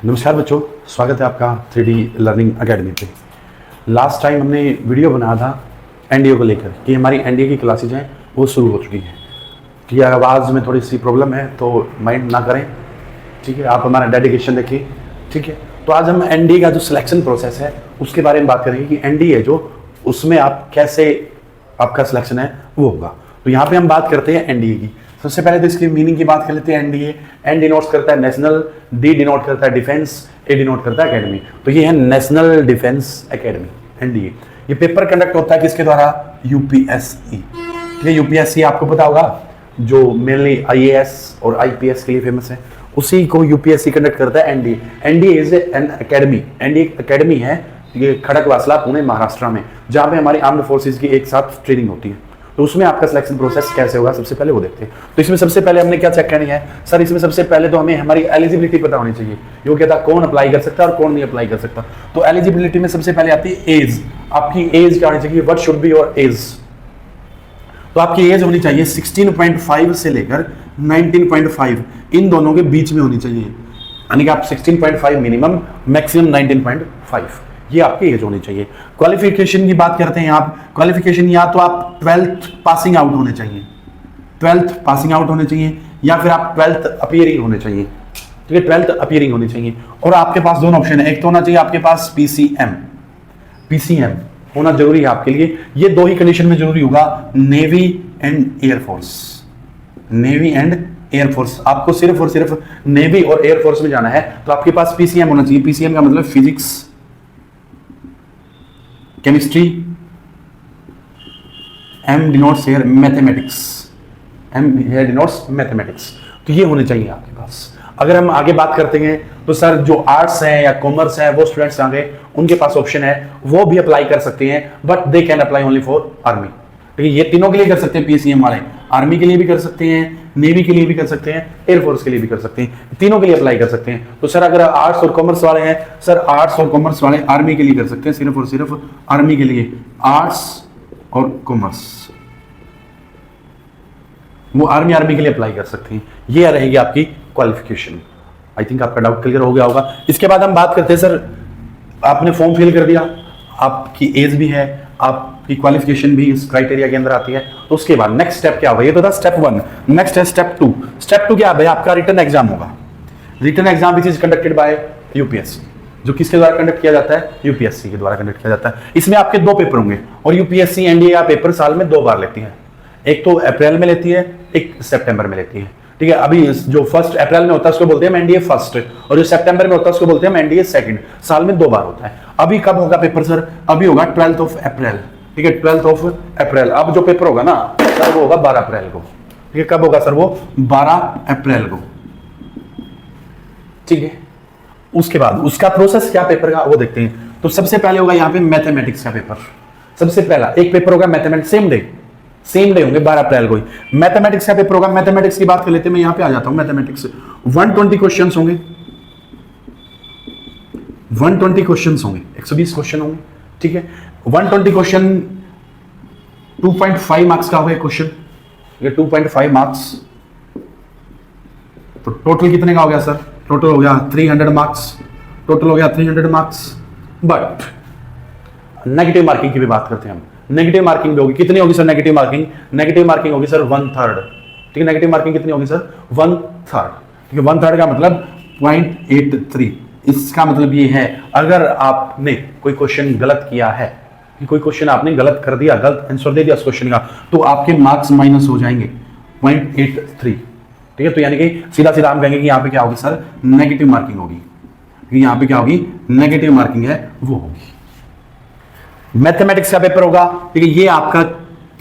नमस्कार बच्चों, स्वागत है आपका 3D लर्निंग एकेडमी पे। लास्ट टाइम हमने वीडियो बनाया था एनडीए को लेकर कि हमारी एनडीए की क्लासेज हैं वो शुरू हो चुकी हैं। ठीक है, आवाज़ में थोड़ी सी प्रॉब्लम है तो माइंड ना करें। ठीक है, आप हमारा डेडिकेशन देखिए। ठीक है, तो आज हम एनडीए का जो सिलेक्शन प्रोसेस है उसके बारे में बात करेंगे कि एनडीए जो उसमें आप कैसे आपका सिलेक्शन है वो होगा। तो यहाँ पे हम बात करते हैं एनडीए की। सबसे पहले तो इसकी मीनिंग की बात कर लेते हैं। एनडीए, एन डिनोट्स करता है नेशनल, डी डिनोट करता है डिफेंस, ए डिनोट करता है एकेडमी। तो ये है नेशनल डिफेंस एकेडमी एनडीए। ये पेपर कंडक्ट होता है किसके द्वारा? यूपीएससी। ठीक है, यूपीएससी आपको पता होगा जो मेनली आईएएस और आईपीएस के लिए फेमस है, उसी को यूपीएससी कंडक्ट करता है NDA. NDA is an academy. NDA academy है ये खड़गवासला पुणे महाराष्ट्र में, जहाँ पे हमारी आर्म्ड फोर्सेज की एक साथ ट्रेनिंग होती है। तो उसमें आपका सिलेक्शन प्रोसेस कैसे होगा सबसे पहले वो देखते हैं। तो इसमें सबसे पहले हमने क्या चेक करनी है सर? इसमें सबसे पहले तो हमें हमारी एलिजिबिलिटी पता होनी चाहिए, योग्यता कौन अप्लाई कर सकता है और कौन नहीं अप्लाई कर सकता। तो एलिजिबिलिटी में सबसे पहले आती है एज। आपकी एज क्या होनी चाहिए? What should be your age? तो आपकी एज होनी चाहिए 16.5 से लेकर 19.5, इन दोनों के बीच में होनी चाहिए। यानी कि आप 16.5 मिनिमम, मैक्सिमम 19.5, ये आपकी एज होनी चाहिए। क्वालिफिकेशन की बात करते हैं आप। क्वालिफिकेशन या तो आप 12th पासिंग आउट होने चाहिए, 12th पासिंग आउट होने चाहिए, या फिर आप 12th अपीयरिंग होने चाहिए। ठीक है, 12th अपीयरिंग होनी चाहिए। और आपके पास दोनों ऑप्शन है, एक तो होना चाहिए आपके पास पीसीएम। पीसीएम होना जरूरी है आपके लिए। ये दो ही कंडीशन में जरूरी होगा, navy and air force. Navy and air force, आपको सिर्फ और सिर्फ नेवी और एयरफोर्स में जाना है तो आपके पास पीसीएम होना चाहिए। पीसीएम का मतलब physics, chemistry, M denotes here mathematics, M here denotes mathematics. तो ये होने चाहिए आपके पास। अगर हम आगे बात करते हैं तो सर जो आर्ट्स है या कॉमर्स है वो स्टूडेंट्स आगे उनके पास ऑप्शन है, वो भी अप्लाई कर सकते हैं, but they can apply only for army. ठीक है, ये तीनों के लिए कर सकते हैं पीसीएम वाले, आर्मी के लिए भी कर सकते हैं, नेवी के लिए भी कर सकते हैं, एयरफोर्स के लिए भी कर सकते हैं, तीनों के लिए अप्लाई कर सकते हैं। तो सर अगर आर्ट्स और कॉमर्स वाले हैं, सर आर्ट्स और कॉमर्स वाले आर्मी के लिए कर सकते हैं, सिर्फ और सिर्फ आर्मी के लिए। आर्ट्स और कॉमर्स वो आर्मी के लिए अप्लाई कर सकते हैं। ये रहेगी आपकी क्वालिफिकेशन। आई थिंक आपका डाउट क्लियर हो गया होगा। इसके बाद हम बात करते हैं सर, आपने फॉर्म फिल कर दिया, आपकी एज भी है, आपकी क्वालिफिकेशन भी इस क्राइटेरिया के अंदर आती है, तो उसके बाद नेक्स्ट स्टेप क्या होगा? ये तो था स्टेप 1। नेक्स्ट है स्टेप 2। स्टेप 2 क्या है? आपका रिटन एग्जाम होगा। Written exam which is conducted by UPSC, जो किसके द्वारा कंडक्ट किया जाता है? यूपीएससी के द्वारा कंडक्ट किया जाता है। इसमें आपके 2 पेपर होंगे और यूपीएससी एनडीए का पेपर साल में 2 बार लेती है। एक तो अप्रैल में लेती है, एक सितंबर में लेती है। ठीक है, अभी जो फर्स्ट अप्रैल में होता है उसको बोलते हैं एनडीए फर्स्ट, और जो सितंबर में होता है उसको बोलते हैं एनडीए सेकंड। साल में 2 बार होता है। अभी कब होगा पेपर सर? अभी होगा 12th ऑफ अप्रैल। ठीक है, 12th ऑफ अप्रैल। अब जो पेपर होगा ना सर वो होगा 12 अप्रैल को। ठीक है, कब होगा सर? वो 12 अप्रैल को। ठीक है, उसके बाद उसका प्रोसेस क्या पेपर का वो देखते हैं। तो सबसे पहले होगा यहाँ पे मैथमेटिक्स का पेपर। सबसे पहला एक पेपर होगा मैथमेटिक्स, सेम डे होंगे 12 अप्रैल को ही मैथमेटिक्स का पेपर होगा। मैथमेटिक्स की बात कर लेते हैं, मैं यहां पे आ जाता हूं। मैथमेटिक्स 120 क्वेश्चंस होंगे, 120 क्वेश्चंस होंगे, 120 क्वेश्चन होंगे। ठीक है, 120 क्वेश्चन 2.5 मार्क्स का होगा क्वेश्चन। ये 2.5 मार्क्स, तो टोटल कितने का हो गया सर? टोटल हो गया 300 मार्क्स। टोटल हो गया 300 मार्क्स। बट नेगेटिव मार्किंग की भी बात करते हैं हम। नेगेटिव मार्किंग भी होगी। कितनी होगी sir negative marking? Negative marking होगी सर 1/3। ठीक है, नेगेटिव मार्किंग कितनी होगी सर? 1/3। ठीक है, 1/3 का मतलब 0.83। इसका मतलब ये है अगर आपने कोई क्वेश्चन गलत किया है, कोई क्वेश्चन आपने गलत कर दिया, गलत आंसर दे दिया उस क्वेश्चन का, तो आपके मार्क्स माइनस हो जाएंगे 0.83। ठीक है, तो यानी कि सीधा सीधा हम कहेंगे कि यहाँ पे क्या होगी सर? नेगेटिव मार्किंग होगी। यहाँ पे क्या होगी? नेगेटिव मार्किंग है वो होगी। मैथमेटिक्स का पेपर होगा। ठीक है, ये आपका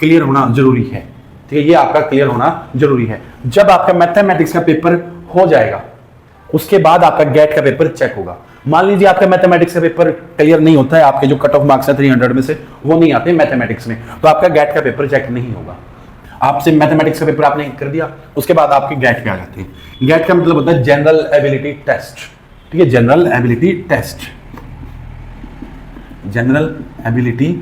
क्लियर होना जरूरी है। ठीक है, ये आपका क्लियर होना जरूरी है। जब आपका मैथमेटिक्स का पेपर हो जाएगा उसके बाद आपका गेट का पेपर चेक होगा। मान लीजिए आपका मैथमेटिक्स का पेपर क्लियर नहीं होता है, आपके जो कट ऑफ मार्क्स है 300 में से वो नहीं आते मैथमेटिक्स में, तो आपका गेट का पेपर चेक नहीं होगा। आपसे मैथमेटिक्स का पेपर आपने कर दिया, उसके बाद आपके गेट पे आ जाते हैं। गेट का मतलब होता है जनरल एबिलिटी टेस्ट। ठीक है, general ability test, general ability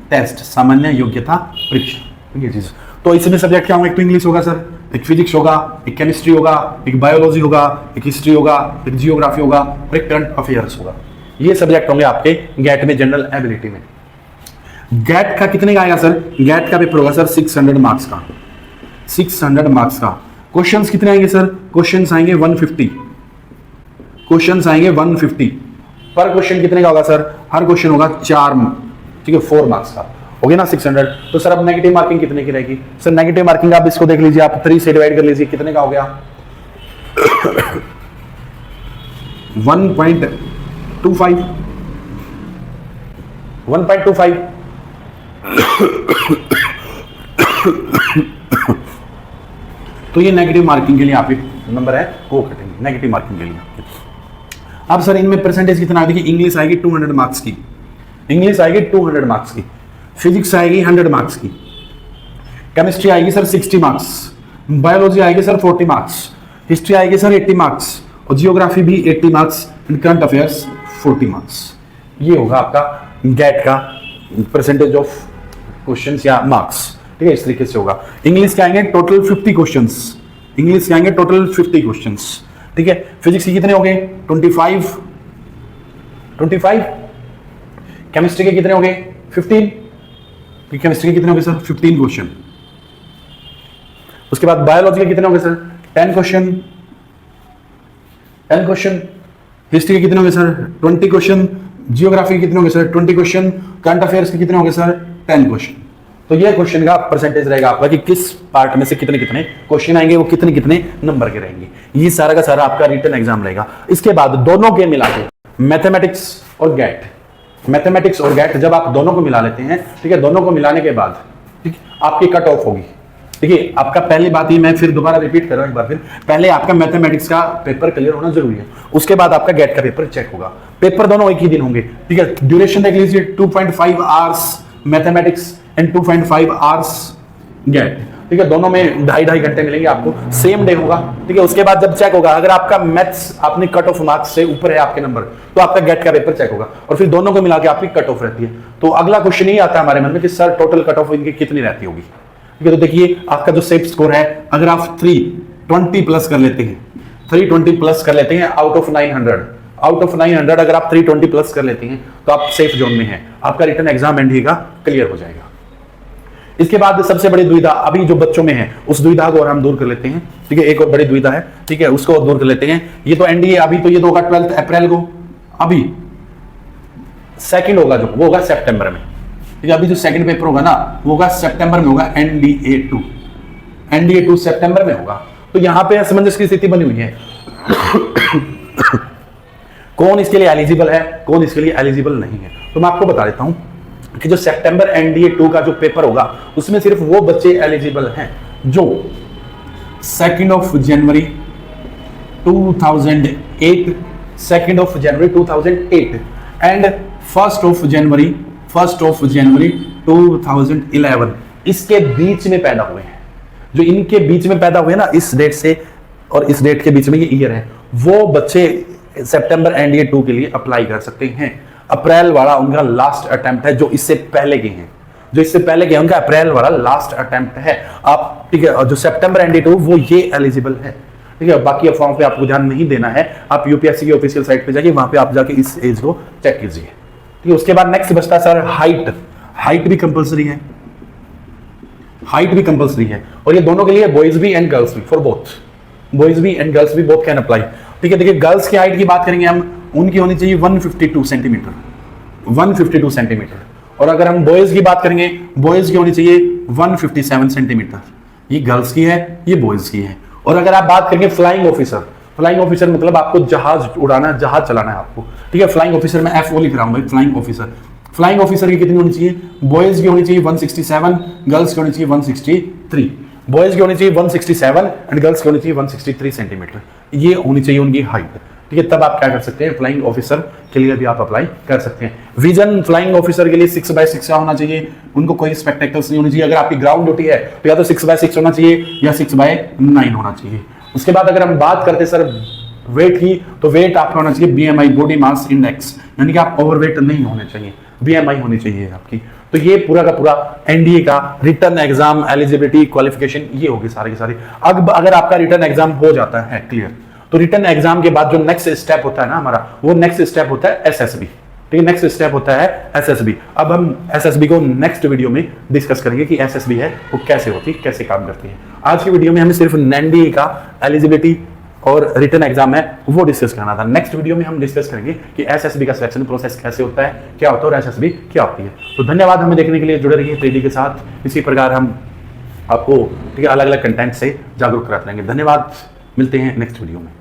test, सामान्य योग्यता परीक्षा। ये चीज तो इसमें सब्जेक्ट क्या होंगे? एक तो इंग्लिश होगा सर, एक फिजिक्स होगा, एक केमिस्ट्री होगा, एक बायोलॉजी होगा, एक हिस्ट्री होगा, एक जियोग्राफी होगा और एक करंट अफेयर्स होगा। ये सब्जेक्ट होंगे आपके गैट में, जनरल एबिलिटी में। गैट का कितने का आएगा सर? गैट का पेपर होगा सर 600 मार्क्स का। 600 मार्क्स का। क्वेश्चंस कितने आएंगे सर? क्वेश्चंस आएंगे 150। क्वेश्चंस आएंगे 150। पर क्वेश्चन कितने का होगा सर? हर क्वेश्चन होगा 4, ठीक है, 4 मार्क्स का हो गया ना 600। तो सर अब नेगेटिव मार्किंग कितने की रहेगी? सर नेगेटिव मार्किंग आप इसको देख लीजिए, आप 3 से डिवाइड कर लीजिए, कितने का हो गया? 1.25 1.25 तो ये नेगेटिव मार्किंग के लिए आप नंबर है वो कटेंगे नेगेटिव मार्किंग के लिए। अब सर इनमें परसेंटेज कितना? देखिए इंग्लिश आएगी 200 मार्क्स की, इंग्लिश आएगी 200 मार्क्स की, फिजिक्स आएगी 100 मार्क्स की, केमिस्ट्री आएगी सर 60 मार्क्स, बायोलॉजी आएगी सर 40 मार्क्स, हिस्ट्री आएगी सर 80 मार्क्स और जियोग्राफी भी 80 marks and current affairs 40 marks. ये होगा आपका गैट का परसेंटेज ऑफ क्वेश्चंस या मार्क्स, ठीक है, इस तरीके से होगा। इंग्लिश के आएंगे टोटल 50 क्वेश्चंस, इंग्लिश के आएंगे टोटल 50 क्वेश्चंस, ठीक है। फिजिक्स के कितने हो गए? 25, केमिस्ट्री के कितने हो गए? 15, केमिस्ट्री के कितने हो गए सर? 15 क्वेश्चन। उसके बाद बायोलॉजी के कितने हो गए सर? 10 question, 10 question. हिस्ट्री के कितने हो गए सर? 20 क्वेश्चन। जियोग्राफी के कितने हो गए सर? 20 क्वेश्चन। करंट अफेयर्स के कितने हो गए सर? 10 क्वेश्चन। तो ये क्वेश्चन का परसेंटेज रहेगा आपका कि किस पार्ट में से कितने कितने क्वेश्चन आएंगे, वो कितने कितने नंबर के रहेंगे। ये सारा का सारा आपका रिटन एग्जाम रहेगा। इसके बाद दोनों के मिला के मैथमेटिक्स और गैट, मैथमेटिक्स और गैट जब आप दोनों को मिला लेते हैं, ठीक है, दोनों को मिलाने के बाद ठीक आपकी कट ऑफ होगी। देखिए आपका पहली बात ही मैं फिर दोबारा रिपीट कर रहा हूं एक बार फिर, पहले आपका मैथमेटिक्स का पेपर क्लियर होना जरूरी है, उसके बाद आपका गैट का पेपर चेक होगा। पेपर दोनों एक ही दिन होंगे, ठीक है। ड्यूरेशन देख लीजिए 2.5 hours mathematics and 2.5 hours GAT, ठीक है। दोनों में 2.5 घंटे मिलेंगे आपको, सेम डे होगा, ठीक है। उसके बाद जब चेक होगा, अगर आपका मैथ्स आपने कट ऑफ मार्क्स से ऊपर है आपके नंबर, तो आपका गैट का पेपर चेक होगा और फिर दोनों को मिला के आपकी कट ऑफ रहती है। तो अगला क्वेश्चन ही आता है हमारे मन में कि सर टोटल कट ऑफ इनकी कितनी रहती होगी, ठीक है। तो देखिए आपका जो सेफ स्कोर है, अगर आप 320 प्लस कर लेते हैं, 320 प्लस कर लेते हैं आउट ऑफ 900, आउट ऑफ 900 अगर आप 320 प्लस कर लेते हैं तो आप सेफ जोन में हैं, आपका रिटन एग्जाम एनडीए का क्लियर हो जाएगा। इसके बाद सबसे बड़ी दुविधा अभी जो बच्चों में है, उस दुविधा को और हम दूर कर लेते हैं, ठीक है। एक और बड़ी दुविधा है, ठीक है, उसको दूर कर लेते हैं। ये तो एनडीए अभी तो ये तो होगा 12 अप्रैल को, अभी सेकंड होगा जो वो होगा सितंबर में, ठीक है। अभी जो सेकंड पेपर होगा ना वो होगा सितंबर में होगा, एनडीए 2 सितंबर में होगा। तो यहां पे असमंजस की स्थिति बनी हुई है कौन इसके लिए एलिजिबल है, कौन इसके लिए एलिजिबल नहीं है। तो मैं आपको बता देता हूं कि जो सितंबर एनडीए 2 का जो पेपर होगा उसमें सिर्फ वो बच्चे एलिजिबल हैं जो 2 जनवरी 2008, 2 जनवरी 2008 एंड 1 जनवरी 2011 इसके बीच में पैदा हुए हैं। जो इनके बीच में पैदा हुए ना, इस डेट से और इस डेट के बीच में ये ईयर है, वो बच्चे सितंबर एनडीए 2 के लिए अप्लाई कर सकते हैं। अप्रैल वाला उनका लास्ट अटेम्प्ट है, जो इससे पहले के हैं, जो इससे पहले के उनका अप्रैल वाला लास्ट अटेम्प्ट है। आप ठीक है, और जो सितंबर एनडीए 2 वो ये एलिजिबल है, ठीक है। बाकी अफवाहों पे आपको ध्यान नहीं देना है, आप यूपीएससी की ऑफिशियल साइट पे जाइए, वहां पे आप जाके इस एज को चेक कीजिए, ठीक है। उसके बाद नेक्स्ट बचता है सर हाइट। हाइट भी कंपलसरी है, हाइट भी कंपलसरी है, और ये दोनों के लिए बॉयज भी एंड गर्ल्स भी, फॉर बोथ बॉयज भी एंड गर्ल्स भी बोथ कैन अप्लाई, ठीक है। देखिए गर्ल्स की हाइट की बात करेंगे हम, उनकी होनी चाहिए 152 सेंटीमीटर, 152 सेंटीमीटर। और अगर हम बॉयज की बात करेंगे, बॉयज की होनी चाहिए 157 सेंटीमीटर। ये गर्ल्स की है, ये बॉयज की है। और अगर आप बात करेंगे फ्लाइंग ऑफिसर, फ्लाइंग ऑफिसर मतलब आपको जहाज उड़ाना, जहाज चलाना है आपको, ठीक है। फ्लाइंग ऑफिसर में FO लिख रहा हूं भाई, फ्लाइंग ऑफिसर। फ्लाइंग ऑफिसर की कितनी होनी चाहिए? बॉयज की होनी चाहिए 167, गर्ल्स की होनी चाहिए 163। बॉयज की होनी चाहिए 167 एंड गर्ल्स की होनी चाहिए 163 सेंटीमीटर। ये होनी चाहिए उनकी हाइट, ठीक है। तब आप क्या कर सकते हैं, फ्लाइंग ऑफिसर के लिए भी आप अप्लाई कर सकते हैं। विजन फ्लाइंग ऑफिसर के लिए 6x6 का होना चाहिए, उनको कोई स्पेक्टेकल्स नहीं होनी चाहिए। अगर आपकी ग्राउंड ड्यूटी है तो या तो 6x6 होना चाहिए या 6x9 होना चाहिए। उसके बाद अगर हम बात करते हैं सर वेट की, तो वेट आपका होना चाहिए BMI, बॉडी मास इंडेक्स, यानी कि आप ओवरवेट नहीं होने चाहिए, BMI होनी चाहिए आपकी, तो ये पूरा का पूरा एनडीए का रिटर्न एग्जाम एलिजिबिलिटी क्वालिफिकेशन ये होगी सारी की सारी। अब अगर आपका रिटर्न एग्जाम हो जाता है क्लियर, तो रिटर्न एग्जाम के बाद जो नेक्स्ट स्टेप होता है ना हमारा, वो नेक्स्ट स्टेप होता है एसएसबी। ठीक है, नेक्स्ट स्टेप होता है एसएसबी। अब हम एसएसबी को नेक्स्ट वीडियो में डिस्कस करेंगे कि एसएसबी है वो कैसे होती है, कैसे काम करती है। आज की वीडियो में हमें सिर्फ एनडीए का एलिजिबिलिटी और रिटर्न एग्जाम है वो डिस्कस करना था। नेक्स्ट वीडियो में हम डिस्कस करेंगे कि एसएसबी का सिलेक्शन प्रोसेस कैसे होता है, क्या होता है और एसएसबी क्या होती है। तो धन्यवाद हमें देखने के लिए, जुड़े रहिए 3D के साथ। इसी प्रकार हम आपको ठीक है अलग अलग कंटेंट से जागरूक कराते रहेंगे। धन्यवाद, मिलते हैं नेक्स्ट वीडियो में।